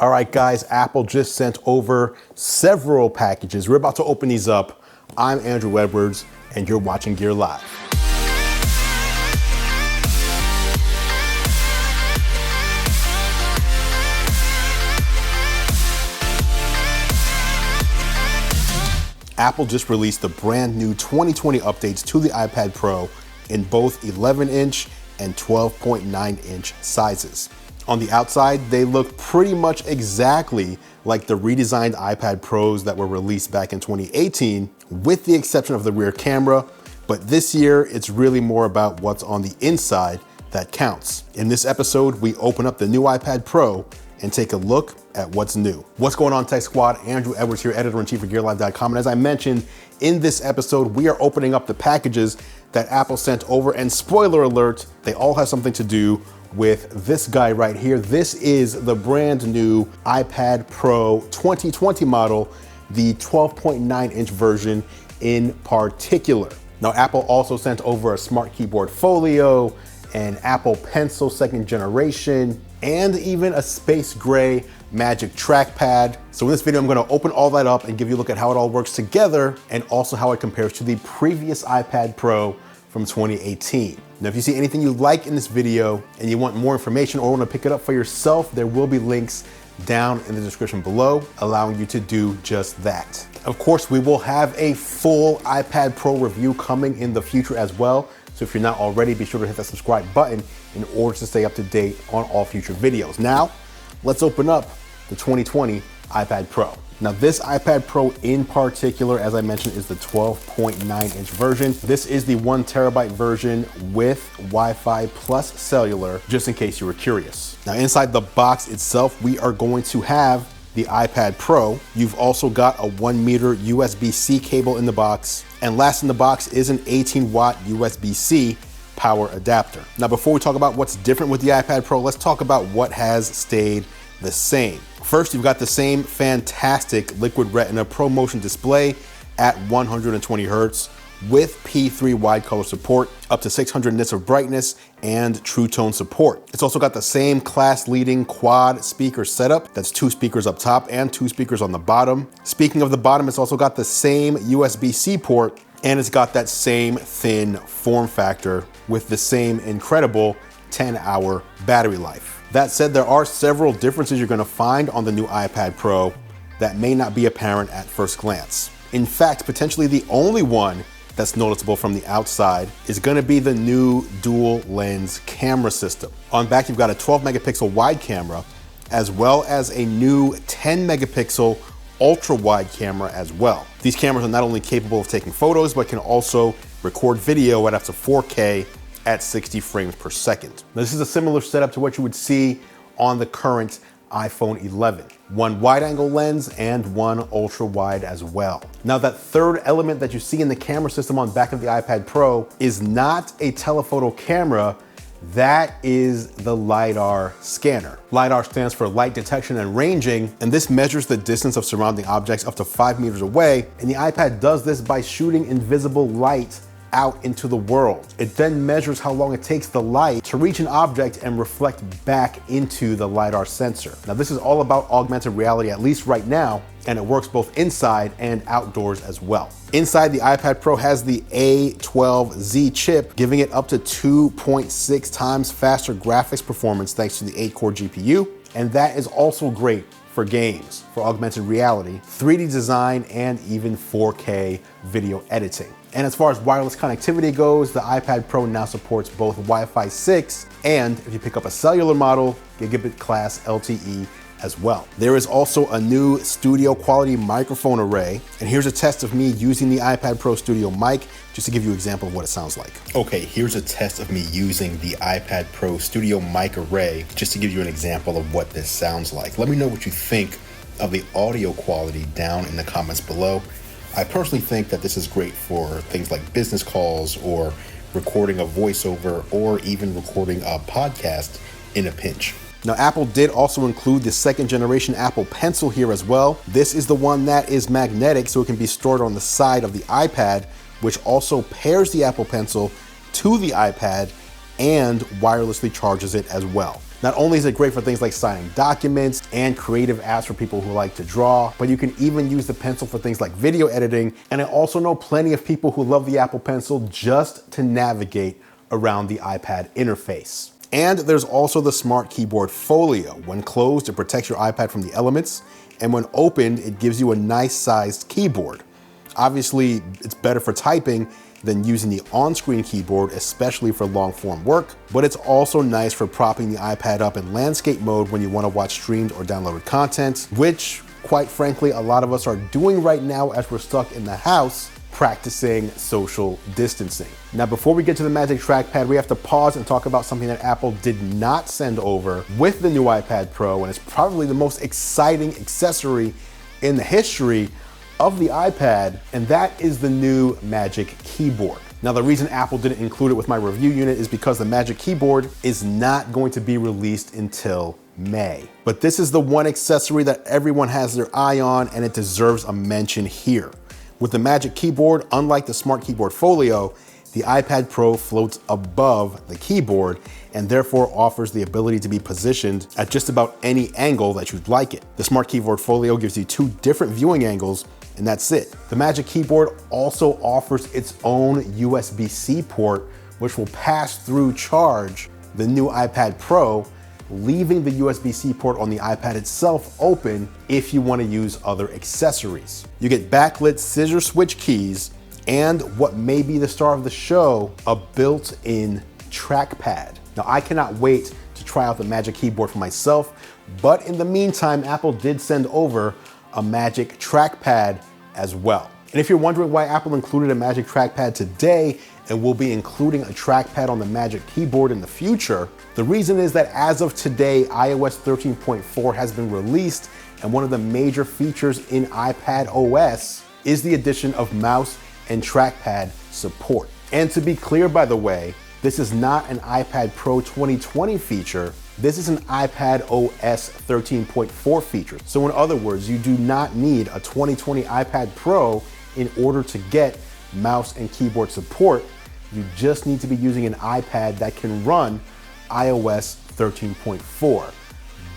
All right, guys, Apple just sent over several packages. We're about to open these up. I'm Andru Edwards, and you're watching Gear Live. Apple just released the brand new 2020 updates to the iPad Pro in both 11-inch and 12.9-inch sizes. On the outside, they look pretty much exactly like the redesigned iPad Pros that were released back in 2018, with the exception of the rear camera. But this year, it's really more about what's on the inside that counts. In this episode, we open up the new iPad Pro and take a look at what's new. What's going on, Tech Squad? Andru Edwards here, editor-in-chief of GearLive.com. And as I mentioned, in this episode, we are opening up the packages that Apple sent over. And spoiler alert, they all have something to do with this guy right here. This is the brand new iPad Pro 2020 model, the 12.9-inch version in particular. Now, Apple also sent over a smart Keyboard Folio, an Apple Pencil 2nd generation, and even a space gray Magic Trackpad. So in this video, I'm gonna open all that up and give you a look at how it all works together and also how it compares to the previous iPad Pro from 2018. Now, if you see anything you like in this video and you want more information or want to pick it up for yourself, there will be links down in the description below, allowing you to do just that. Of course, we will have a full iPad Pro review coming in the future as well. So if you're not already, be sure to hit that subscribe button in order to stay up to date on all future videos. Now, let's open up the 2020 iPad Pro. Now, this iPad Pro in particular, as I mentioned, is the 12.9-inch version. This is the 1 terabyte version with Wi-Fi plus cellular, just in case you were curious. Now, inside the box itself, we are going to have the iPad Pro. You've also got a 1 meter USB-C cable in the box. And last in the box is an 18-watt USB-C power adapter. Now, before we talk about what's different with the iPad Pro, let's talk about what has stayed the same. First, you've got the same fantastic Liquid Retina ProMotion display at 120 Hertz with P3 wide color support, up to 600 nits of brightness, and True Tone support. It's also got the same class-leading quad speaker setup. That's 2 speakers up top and 2 speakers on the bottom. Speaking of the bottom, it's also got the same USB-C port, and it's got that same thin form factor with the same incredible 10-hour battery life. That said, there are several differences you're gonna find on the new iPad Pro that may not be apparent at first glance. In fact, potentially the only one that's noticeable from the outside is gonna be the new dual lens camera system. On back, you've got a 12 megapixel wide camera, as well as a new 10 megapixel ultra wide camera as well. These cameras are not only capable of taking photos, but can also record video at up to 4K at 60 frames per second. Now, this is a similar setup to what you would see on the current iPhone 11. 1 wide-angle lens and 1 ultra-wide as well. Now, that third element that you see in the camera system on back of the iPad Pro is not a telephoto camera. That is the LiDAR scanner. LiDAR stands for light detection and ranging, and this measures the distance of surrounding objects up to 5 meters away, and the iPad does this by shooting invisible light out into the world. It then measures how long it takes the light to reach an object and reflect back into the LiDAR sensor. Now, this is all about augmented reality, at least right now, and it works both inside and outdoors as well. Inside, the iPad Pro has the A12Z chip, giving it up to 2.6 times faster graphics performance thanks to the 8-core GPU, and that is also great for games, for augmented reality, 3D design, and even 4K video editing. And as far as wireless connectivity goes, the iPad Pro now supports both Wi-Fi 6 and, if you pick up a cellular model, gigabit class LTE as well. There is also a new studio quality microphone array, and here's a test of me using the iPad Pro Studio mic, just to give you an example of what it sounds like. Okay, here's a test of me using the iPad Pro Studio mic array, just to give you an example of what this sounds like. Let me know what you think of the audio quality down in the comments below. I personally think that this is great for things like business calls or recording a voiceover or even recording a podcast in a pinch. Now, Apple did also include the 2nd generation Apple Pencil here as well. This is the one that is magnetic, so it can be stored on the side of the iPad, which also pairs the Apple Pencil to the iPad and wirelessly charges it as well. Not only is it great for things like signing documents and creative apps for people who like to draw, but you can even use the pencil for things like video editing. And I also know plenty of people who love the Apple Pencil just to navigate around the iPad interface. And there's also the Smart Keyboard Folio. When closed, it protects your iPad from the elements, and when opened, it gives you a nice sized keyboard. Obviously, it's better for typing than using the on-screen keyboard, especially for long-form work, but it's also nice for propping the iPad up in landscape mode when you want to watch streamed or downloaded content, which, quite frankly, a lot of us are doing right now as we're stuck in the house practicing social distancing. Now, before we get to the Magic Trackpad, we have to pause and talk about something that Apple did not send over with the new iPad Pro, and it's probably the most exciting accessory in the history of the iPad, and that is the new Magic Keyboard. Now, the reason Apple didn't include it with my review unit is because the Magic Keyboard is not going to be released until May. But this is the one accessory that everyone has their eye on, and it deserves a mention here. With the Magic Keyboard, unlike the Smart Keyboard Folio, the iPad Pro floats above the keyboard and therefore offers the ability to be positioned at just about any angle that you'd like it. The Smart Keyboard Folio gives you two different viewing angles, and that's it. The Magic Keyboard also offers its own USB-C port, which will pass through charge the new iPad Pro, leaving the USB-C port on the iPad itself open if you want to use other accessories. You get backlit scissor switch keys and what may be the star of the show, a built-in trackpad. Now, I cannot wait to try out the Magic Keyboard for myself, but in the meantime, Apple did send over a Magic Trackpad as well. And if you're wondering why Apple included a Magic Trackpad today and will be including a trackpad on the Magic Keyboard in the future, the reason is that as of today, iOS 13.4 has been released, and one of the major features in iPadOS is the addition of mouse and trackpad support. And to be clear, by the way, this is not an iPad Pro 2020 feature. This is an iPadOS 13.4 feature. So in other words, you do not need a 2020 iPad Pro in order to get mouse and keyboard support. You just need to be using an iPad that can run iOS 13.4.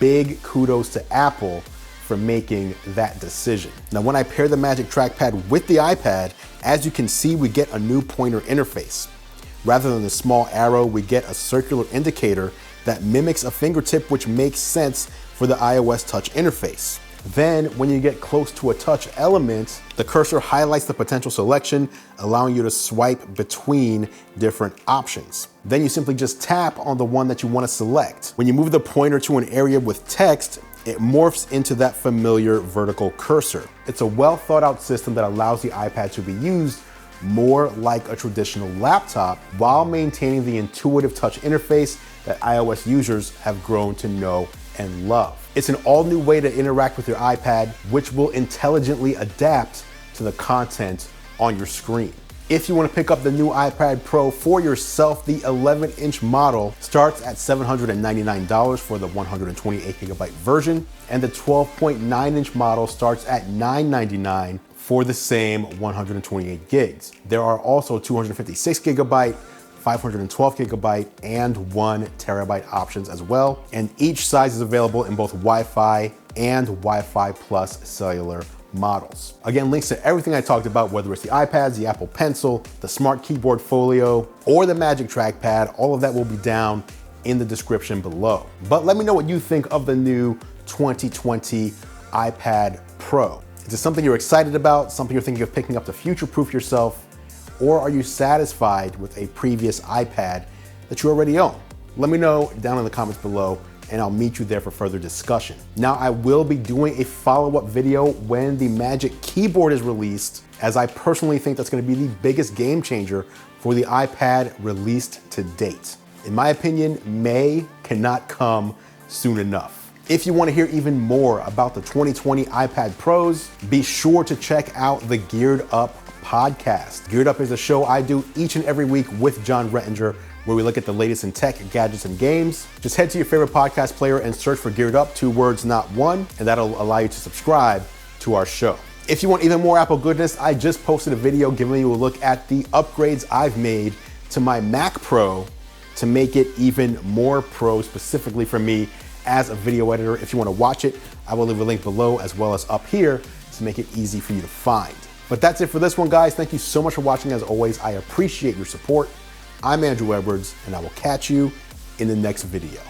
Big kudos to Apple for making that decision. Now, when I pair the Magic Trackpad with the iPad, as you can see, we get a new pointer interface. Rather than the small arrow, we get a circular indicator that mimics a fingertip, which makes sense for the iOS touch interface. Then, when you get close to a touch element, the cursor highlights the potential selection, allowing you to swipe between different options. Then you simply just tap on the one that you want to select. When you move the pointer to an area with text, it morphs into that familiar vertical cursor. It's a well thought out system that allows the iPad to be used more like a traditional laptop while maintaining the intuitive touch interface that iOS users have grown to know and love. It's an all new way to interact with your iPad, which will intelligently adapt to the content on your screen. If you want to pick up the new iPad Pro for yourself, the 11-inch model starts at $799 for the 128GB version, and the 12.9-inch model starts at $999 for the same 128 gigs. There are also 256GB, 512GB, and 1TB options as well. And each size is available in both Wi-Fi and Wi-Fi Plus cellular models. Again, links to everything I talked about, whether it's the iPads, the Apple Pencil, the Smart Keyboard Folio, or the Magic Trackpad, all of that will be down in the description below. But let me know what you think of the new 2020 iPad Pro. Is it something you're excited about, something you're thinking of picking up to future-proof yourself, or are you satisfied with a previous iPad that you already own? Let me know down in the comments below, and I'll meet you there for further discussion. Now, I will be doing a follow-up video when the Magic Keyboard is released, as I personally think that's gonna be the biggest game changer for the iPad released to date. In my opinion, May cannot come soon enough. If you want to hear even more about the 2020 iPad Pros, be sure to check out the Geared Up podcast. Geared Up is a show I do each and every week with John Rettinger, where we look at the latest in tech, gadgets, and games. Just head to your favorite podcast player and search for Geared Up, 2 words, not one, and that'll allow you to subscribe to our show. If you want even more Apple goodness, I just posted a video giving you a look at the upgrades I've made to my Mac Pro to make it even more pro specifically for me as a video editor. If you want to watch it, I will leave a link below as well as up here to make it easy for you to find. But that's it for this one, guys. Thank you so much for watching. As always, I appreciate your support. I'm Andrew Edwards, and I will catch you in the next video.